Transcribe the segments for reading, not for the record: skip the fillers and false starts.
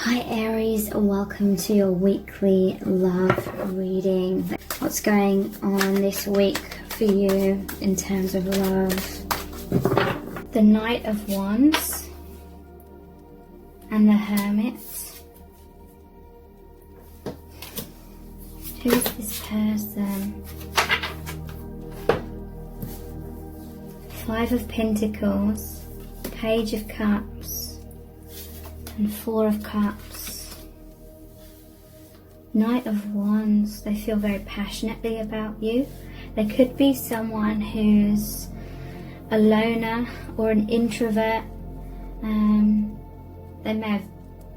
Hi Aries, welcome to your weekly love reading. What's going on this week for you in terms of love? The Knight of Wands and the Hermit. Who is this person? Five of Pentacles, Page of Cups, and Four of Cups. Knight of Wands, they feel very passionately about you. There could be someone who's a loner or an introvert. They may have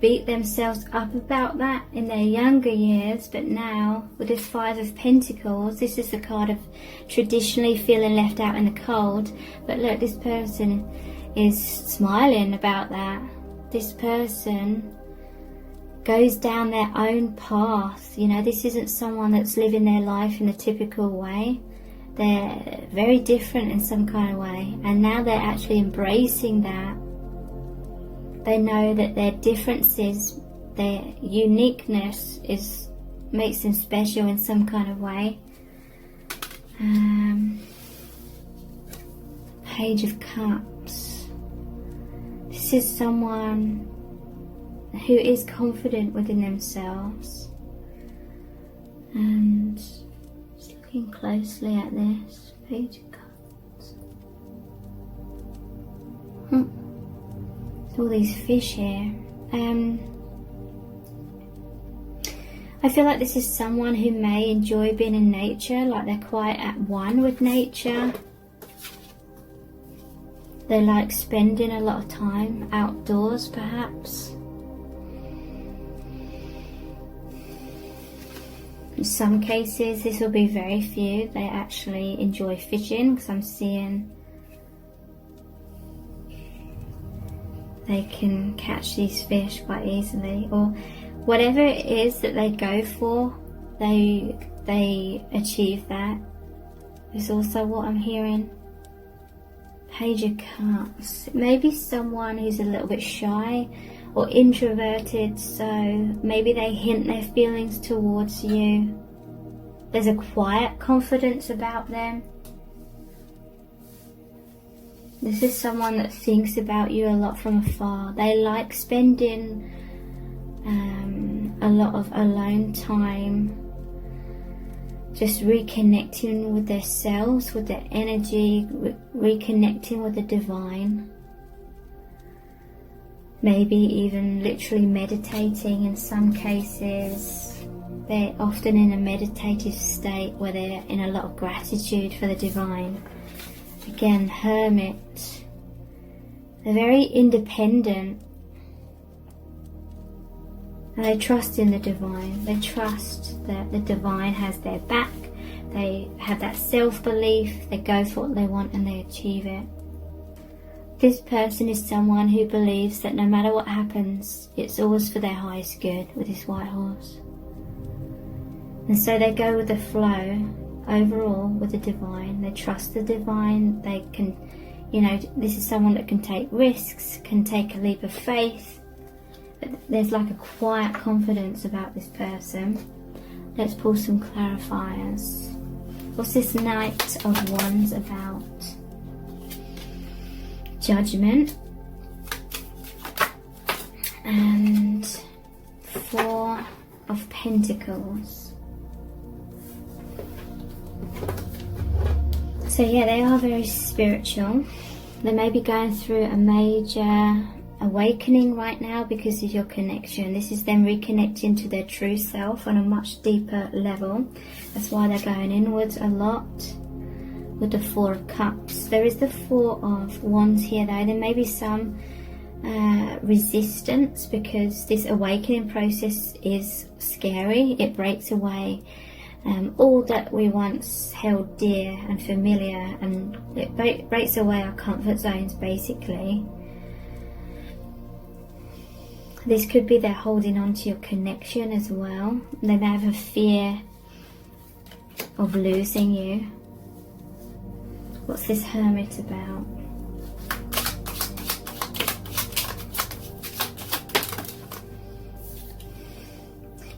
beat themselves up about that in their younger years, but now with this Five of Pentacles, this is the card of traditionally feeling left out in the cold. But look, this person is smiling about that. This person goes down their own path. You know, this isn't someone that's living their life in a typical way. They're very different in some kind of way, and now they're actually embracing that. They know that their differences, their uniqueness makes them special in some kind of way. Page of Cups. This is someone who is confident within themselves, and just looking closely at this Page of Cups. There's all these fish here. I feel like this is someone who may enjoy being in nature, like they're quite at one with nature. They like spending a lot of time outdoors, perhaps. In some cases, this will be very few. They actually enjoy fishing, because I'm seeing they can catch these fish quite easily. Or whatever it is that they go for, they achieve that. Is also what I'm hearing. Page of Cups. It may be someone who's a little bit shy or introverted, so maybe they hint their feelings towards you. There's a quiet confidence about them. This is someone that thinks about you a lot from afar. They like spending a lot of alone time, just reconnecting with themselves, with their energy, reconnecting with the divine. Maybe even literally meditating in some cases. They're often in a meditative state where they're in a lot of gratitude for the divine. Again, Hermit. They're very independent. And they trust in the divine. They trust that the divine has their back. They have that self-belief. They go for what they want and they achieve it. This person is someone who believes that no matter what happens, it's always for their highest good with this white horse. And so they go with the flow overall with the divine. They trust the divine. They can, you know, this is someone that can take risks, can take a leap of faith. There's like a quiet confidence about this person. Let's pull some clarifiers. What's this Knight of Wands about? Judgment. And Four of Pentacles. So yeah, they are very spiritual. They may be going through a major awakening right now because of your connection. This is them reconnecting to their true self on a much deeper level. That's why they're going inwards a lot with the Four of Cups. There is the Four of Wands here though. There may be some resistance because this awakening process is scary. It breaks away all that we once held dear and familiar, and it breaks away our comfort zones basically. This could be they're holding on to your connection as well. They may have a fear of losing you. What's this Hermit about?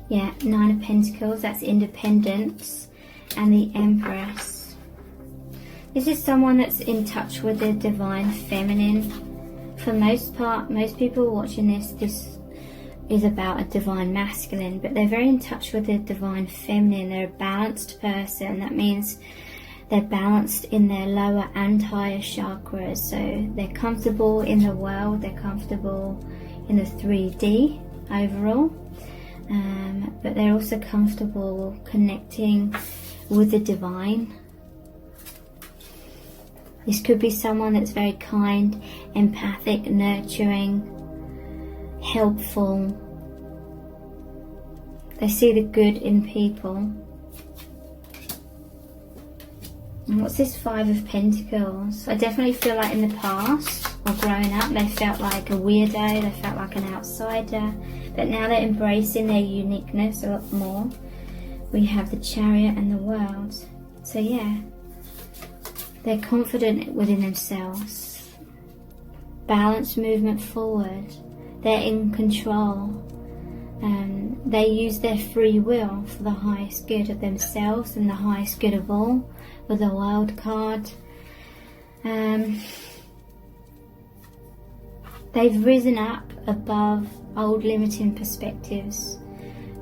Yeah, Nine of Pentacles, that's independence. And the Empress. This is someone that's in touch with the divine feminine. For most part, most people watching this is about a divine masculine, but they're very in touch with the divine feminine. They're a balanced person. That means they're balanced in their lower and higher chakras. So they're comfortable in the world, they're comfortable in the 3D overall. But they're also comfortable connecting with the divine. This could be someone that's very kind, empathic, nurturing, helpful. They see the good in people. And what's this Five of Pentacles? I definitely feel like in the past or growing up they felt like a weirdo, they felt like an outsider, but now they're embracing their uniqueness a lot more. We have the Chariot and the World. So yeah, they're confident within themselves. Balanced movement forward. They're in control. They use their free will for the highest good of themselves and the highest good of all, with the World card. They've risen up above old limiting perspectives,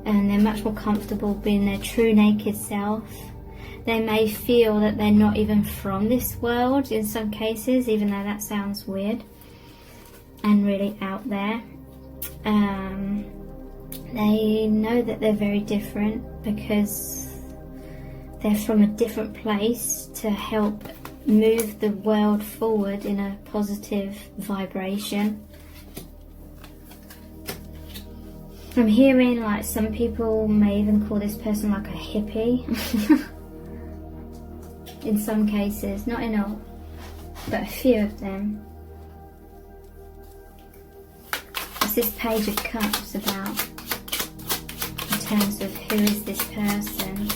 and they're much more comfortable being their true naked self. They may feel that they're not even from this world in some cases, even though that sounds weird and really out there. They know that they're very different because they're from a different place to help move the world forward in a positive vibration. I'm hearing like some people may even call this person like a hippie. In some cases, not in all, but a few of them. What's this Page of Cups about? In terms of who is this person?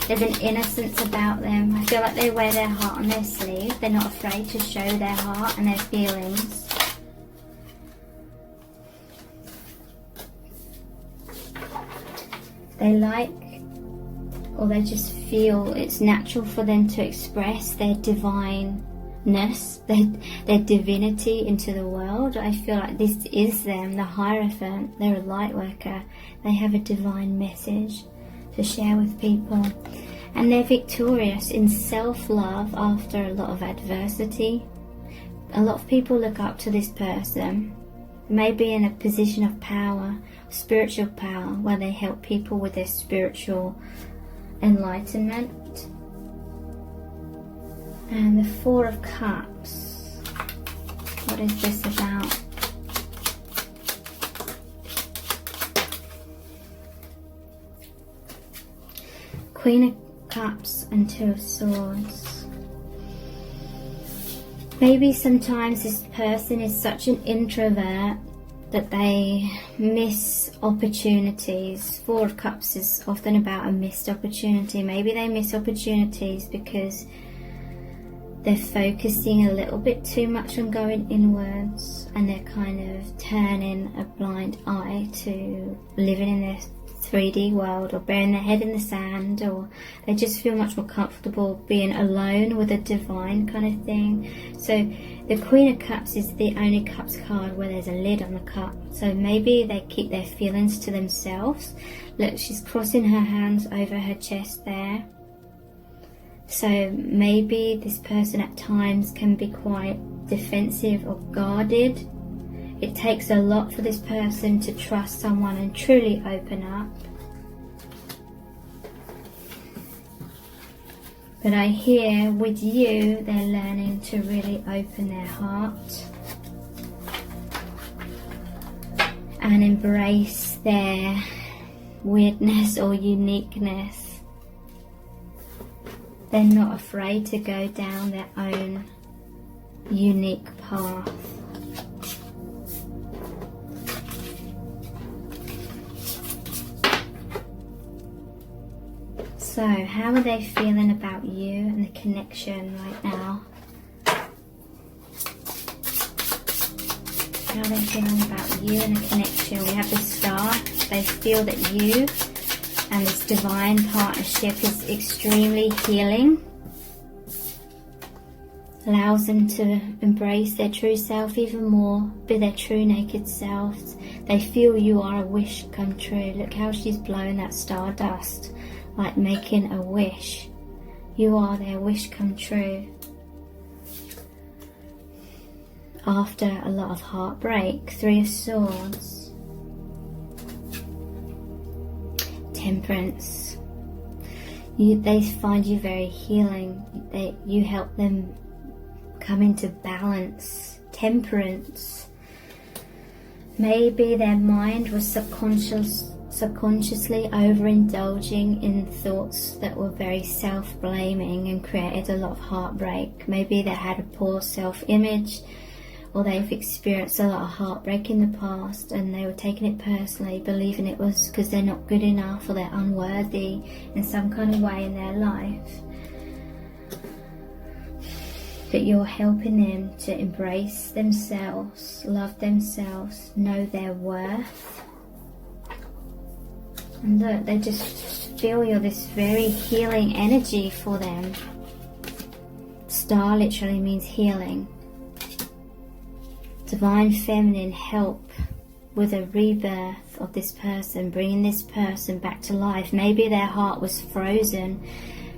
There's an innocence about them. I feel like they wear their heart on their sleeve. They're not afraid to show their heart and their feelings. They like, or they just feel it's natural for them to express their divineness, their divinity into the world. I feel like this is them, the Hierophant. They're a light worker. They have a divine message to share with people. And they're victorious in self-love after a lot of adversity. A lot of people look up to this person. Maybe in a position of power, spiritual power, where they help people with their spiritual enlightenment. And the Four of Cups. What is this about? Queen of Cups and Two of Swords. Maybe sometimes this person is such an introvert that they miss opportunities. Four of Cups is often about a missed opportunity. Maybe they miss opportunities because they're focusing a little bit too much on going inwards, and they're kind of turning a blind eye to living in their 3D world, or burying their head in the sand, or they just feel much more comfortable being alone with a divine kind of thing. So the Queen of Cups is the only Cups card where there's a lid on the cup. So maybe they keep their feelings to themselves. Look, she's crossing her hands over her chest there. So maybe this person at times can be quite defensive or guarded. It takes a lot for this person to trust someone and truly open up. But I hear with you, they're learning to really open their heart and embrace their weirdness or uniqueness. They're not afraid to go down their own unique path. So, how are they feeling about you and the connection right now? How are they feeling about you and the connection? We have the Star. They feel that you and this divine partnership is extremely healing. Allows them to embrace their true self even more, be their true naked selves. They feel you are a wish come true. Look how she's blowing that stardust, like making a wish. You are their wish come true. After a lot of heartbreak, 3 of Swords. Temperance. They find you very healing. You help them come into balance. Temperance. Maybe their mind was subconsciously overindulging in thoughts that were very self-blaming and created a lot of heartbreak. Maybe they had a poor self-image, or they've experienced a lot of heartbreak in the past and they were taking it personally, believing it was because they're not good enough or they're unworthy in some kind of way in their life. But you're helping them to embrace themselves, love themselves, know their worth. And look, they just feel you're this very healing energy for them. Star literally means healing. Divine feminine help with a rebirth of this person, bringing this person back to life. Maybe their heart was frozen.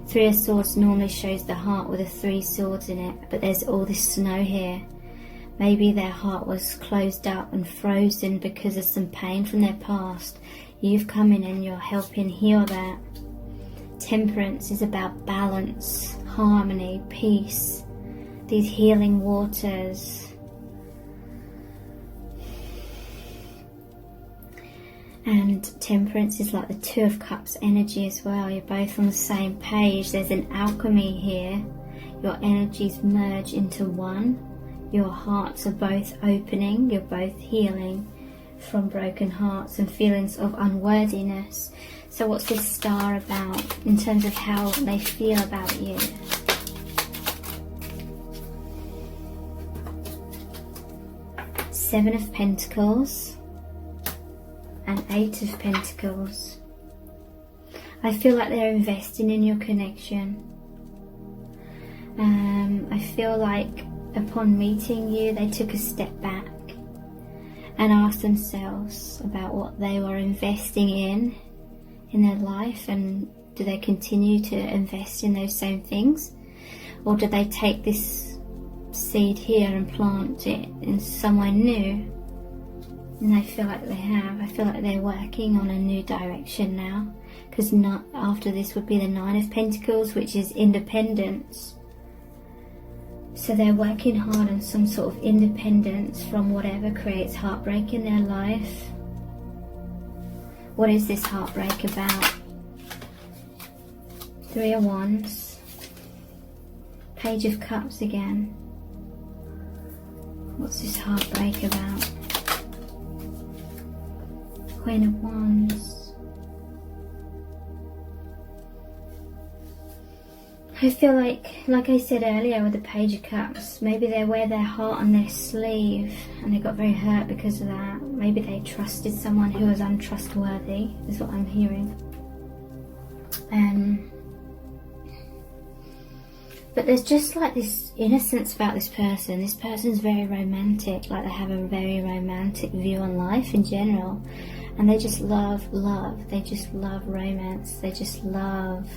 3 of Swords normally shows the heart with the 3 swords in it, but there's all this snow here. Maybe their heart was closed up and frozen because of some pain from their past. You've come in and you're helping heal that. Temperance is about balance, harmony, peace, these healing waters. And Temperance is like the 2 of Cups energy as well. You're both on the same page. There's an alchemy here. Your energies merge into one. Your hearts are both opening. You're both healing from broken hearts and feelings of unworthiness. So what's this star about in terms of how they feel about you? Seven of Pentacles and 8 of Pentacles. I feel like they're investing in your connection. I feel like upon meeting you, they took a step back and asked themselves about what they were investing in their life, and do they continue to invest in those same things, or do they take this seed here and plant it in somewhere new? And I feel like they have. I feel like they're working on a new direction now, because after this would be the 9 of Pentacles, which is independence. So they're working hard on some sort of independence from whatever creates heartbreak in their life. What is this heartbreak about? 3 of Wands. Page of Cups again. What's this heartbreak about? Queen of Wands. I feel like I said earlier with the Page of Cups, maybe they wear their heart on their sleeve and they got very hurt because of that. Maybe they trusted someone who was untrustworthy, is what I'm hearing. But there's just like this innocence about this person. This person's very romantic, like they have a very romantic view on life in general. And they just love love. They just love romance. They just love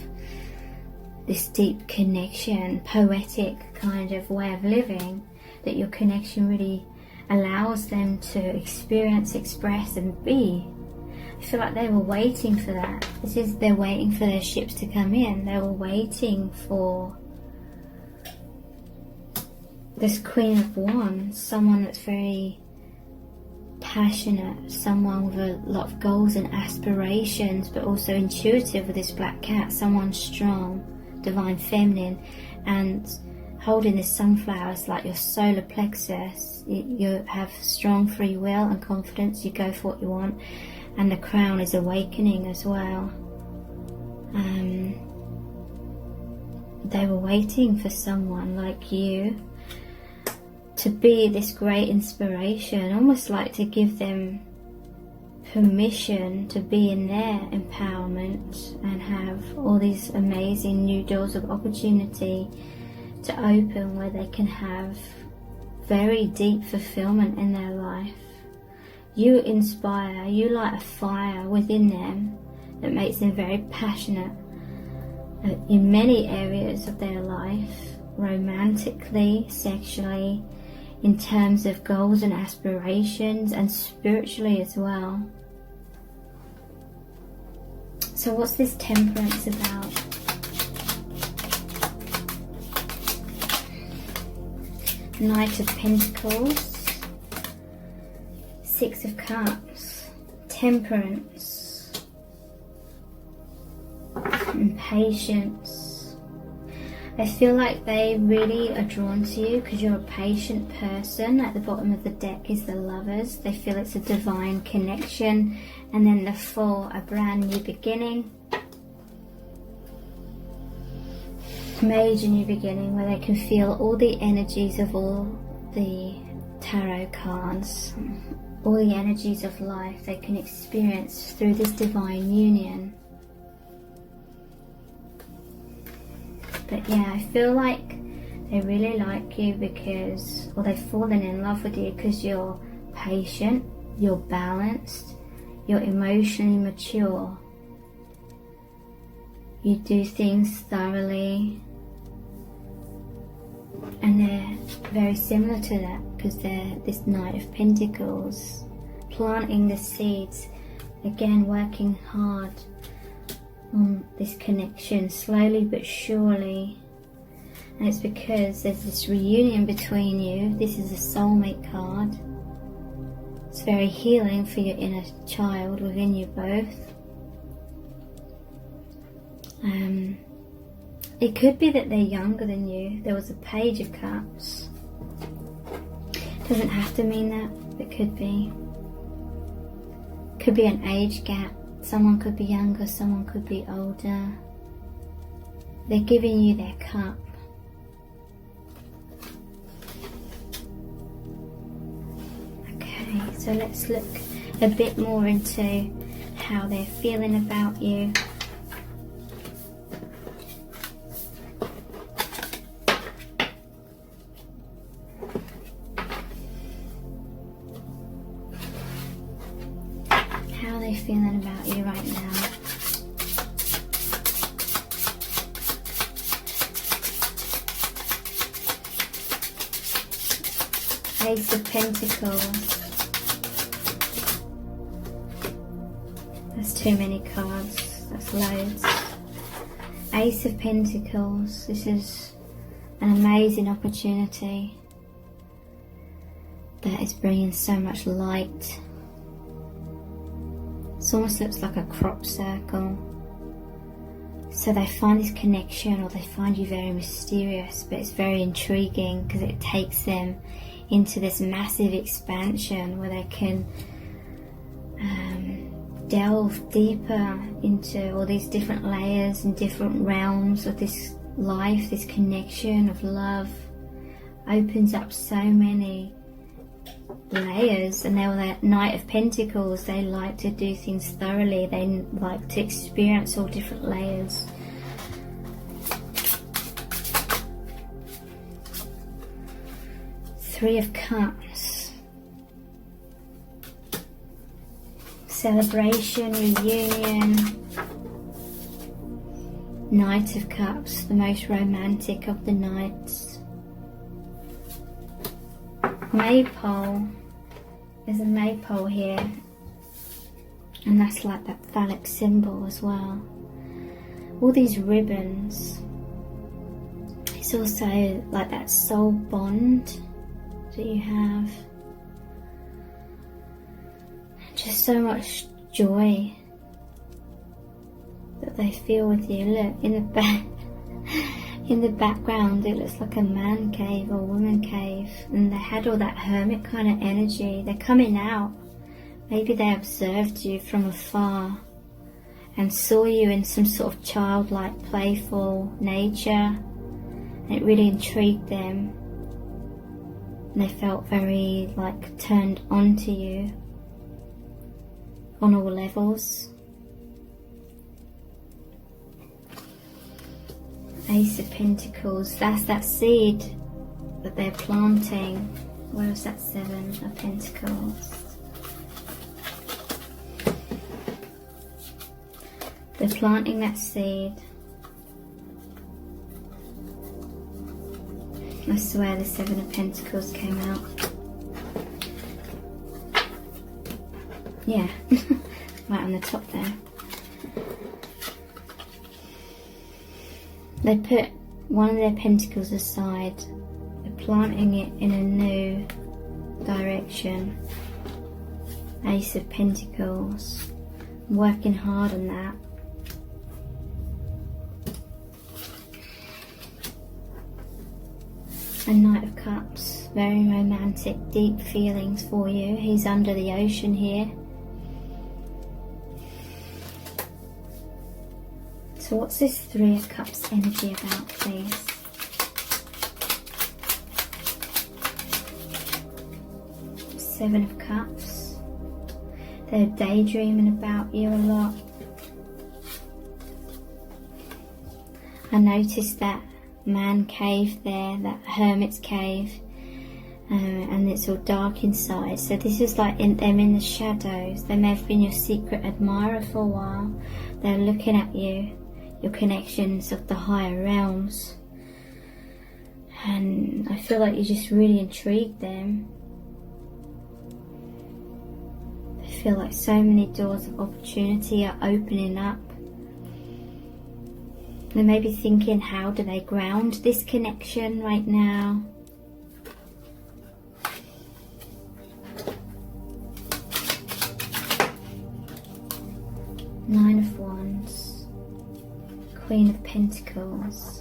this deep connection, poetic kind of way of living that your connection really allows them to experience, express and be. I feel like they were waiting for that. They're waiting for their ships to come in. They were waiting for this Queen of Wands, someone that's very passionate, someone with a lot of goals and aspirations, but also intuitive with this black cat, someone strong, divine feminine, and holding this sunflower is like your solar plexus. You have strong free will and confidence. You go for what you want, and the crown is awakening as well. They were waiting for someone like you to be this great inspiration, almost like to give them permission to be in their empowerment and have all these amazing new doors of opportunity to open, where they can have very deep fulfillment in their life. You inspire, you light a fire within them that makes them very passionate in many areas of their life, romantically, sexually, in terms of goals and aspirations, and spiritually as well. So what's this Temperance about? Knight of Pentacles, Six of Cups, Temperance, and Patience. I feel like they really are drawn to you because you're a patient person. At the bottom of the deck is the Lovers. They feel it's a divine connection. And then the Four, a brand new beginning. Major new beginning, where they can feel all the energies of all the tarot cards, all the energies of life they can experience through this divine union. But yeah, I feel like they really like you because, or they've fallen in love with you because you're patient, you're balanced, you're emotionally mature, you do things thoroughly, and they're very similar to that because they're this Knight of Pentacles, planting the seeds, again working hard on this connection, slowly but surely. And it's because there's this reunion between you. This is a soulmate card. It's very healing for your inner child within you both. It could be that they're younger than you. There was a Page of Cups. Doesn't have to mean that, but could be. Could be an age gap. Someone could be younger, someone could be older. They're giving you their cup. Okay, so let's look a bit more into how they're feeling about you. How are they feeling about you right now? Ace of Pentacles. That's too many cards. That's loads. Ace of Pentacles. This is an amazing opportunity that is bringing so much light. It almost looks like a crop circle. So they find this connection, or they find you very mysterious, but it's very intriguing because it takes them into this massive expansion where they can delve deeper into all these different layers and different realms of this life. This connection of love opens up so many layers, and they're that Knight of Pentacles. They like to do things thoroughly. They like to experience all different layers. Three of Cups. Celebration, reunion. Knight of Cups, the most romantic of the knights. Maypole. There's a maypole here, and that's like that phallic symbol as well. All these ribbons. It's also like that soul bond that you have. Just so much joy that they feel with you. Look, in the back. In the background it looks like a man cave or woman cave, and they had all that hermit kind of energy. They're coming out. Maybe they observed you from afar and saw you in some sort of childlike, playful nature, and it really intrigued them, and they felt very like turned on to you. on all levels. Ace of Pentacles, that's that seed that they're planting. Where is that Seven of Pentacles? They're planting that seed. I swear the Seven of Pentacles came out. Yeah, right on the top there. They put one of their pentacles aside. They're planting it in a new direction. Ace of Pentacles. Working hard on that. A Knight of Cups. Very romantic, deep feelings for you. He's under the ocean here. So what's this Three of Cups energy about, please? Seven of Cups. They're daydreaming about you a lot. I noticed that man cave there, that hermit's cave, and it's all dark inside. So this is like them in the shadows. They may have been your secret admirer for a while. They're looking at you, your connections of the higher realms, and I feel like you just really intrigued them. I feel like so many doors of opportunity are opening up. They may be thinking, how do they ground this connection right now? Nine of Wands. Queen of Pentacles.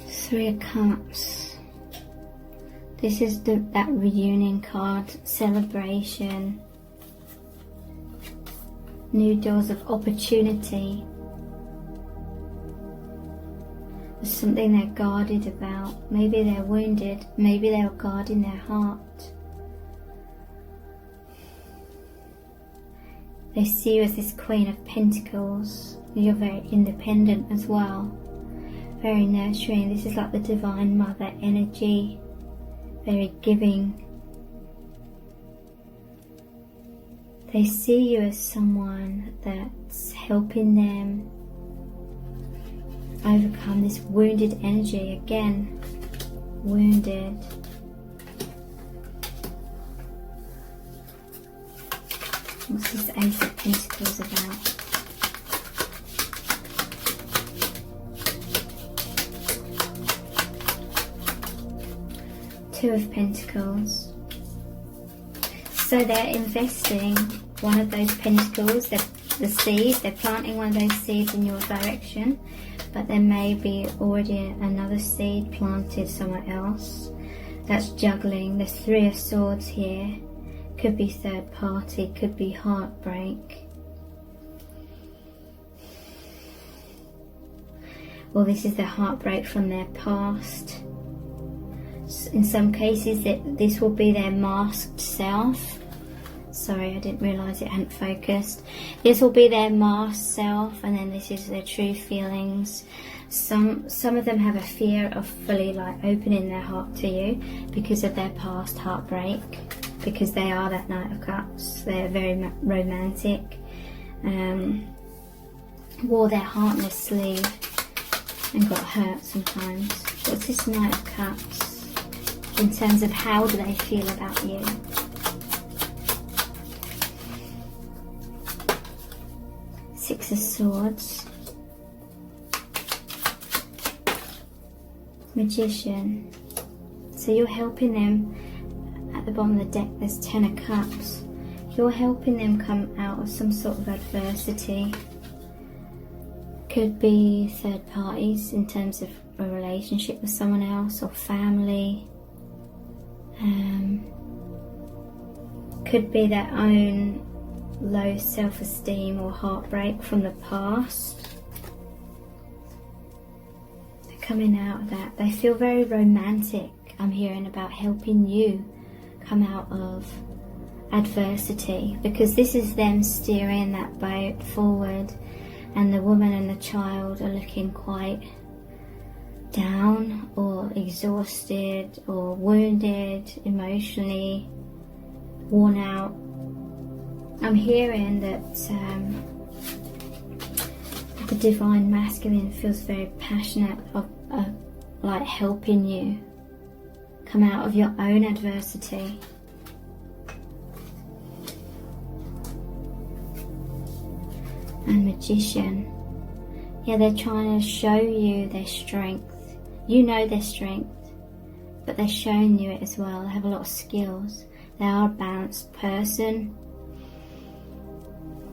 Three of Cups. This is that reunion card, celebration, new doors of opportunity. There's something they're guarded about. Maybe they're wounded, maybe they're guarding their heart. They see you as this Queen of Pentacles. You're very independent as well. Very nurturing. This is like the Divine Mother energy. Very giving. They see you as someone that's helping them overcome this wounded energy. Again, wounded. What's this Ace of Pentacles about? Two of Pentacles. So they're investing one of those pentacles, the seed, they're planting one of those seeds in your direction, but there may be already another seed planted somewhere else. That's juggling. There's Three of Swords here. Could be third party, could be heartbreak. Well, this is the heartbreak from their past. In some cases, this will be their masked self. Sorry, I didn't realise it hadn't focused. This will be their masked self, and then this is their true feelings. Some of them have a fear of fully opening their heart to you because of their past heartbreak, because they are that Knight of Cups. They're very romantic. Wore their heart on their sleeve and got hurt sometimes. What's this Knight of Cups in terms of how do they feel about you? Six of Swords. Magician. So you're helping them. At the bottom of the deck there's Ten of Cups. You're helping them come out of some sort of adversity. Could be third parties in terms of a relationship with someone else or family. Could be their own low self-esteem or heartbreak from the past. They're coming out of that. They feel very romantic. I'm hearing about helping you come out of adversity, because this is them steering that boat forward, and the woman and the child are looking quite down or exhausted or wounded, emotionally worn out. I'm hearing that the divine masculine feels very passionate of like helping you come out of your own adversity. And Magician, yeah, they're trying to show you their strength. You know their strength, but they're showing you it as well. They have a lot of skills. They are a balanced person.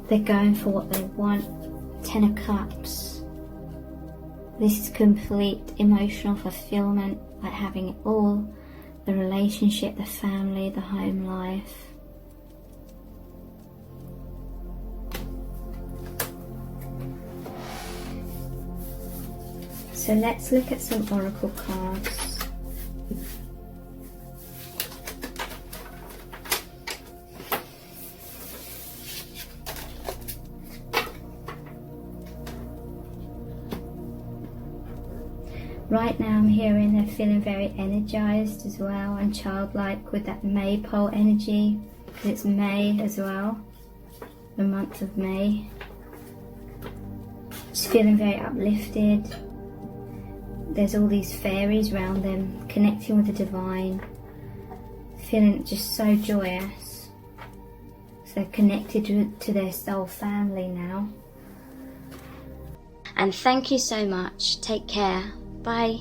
They're going for what they want. 10 of Cups. This is complete emotional fulfillment, like having it all. The relationship, the family, the home life. So let's look at some oracle cards. Right now I'm hearing they're feeling very energized as well and childlike with that maypole energy, because it's May as well, the month of May. Just feeling very uplifted. There's all these fairies around them, connecting with the divine, feeling just so joyous. So they're connected to their soul family now. And thank you so much. Take care. Bye.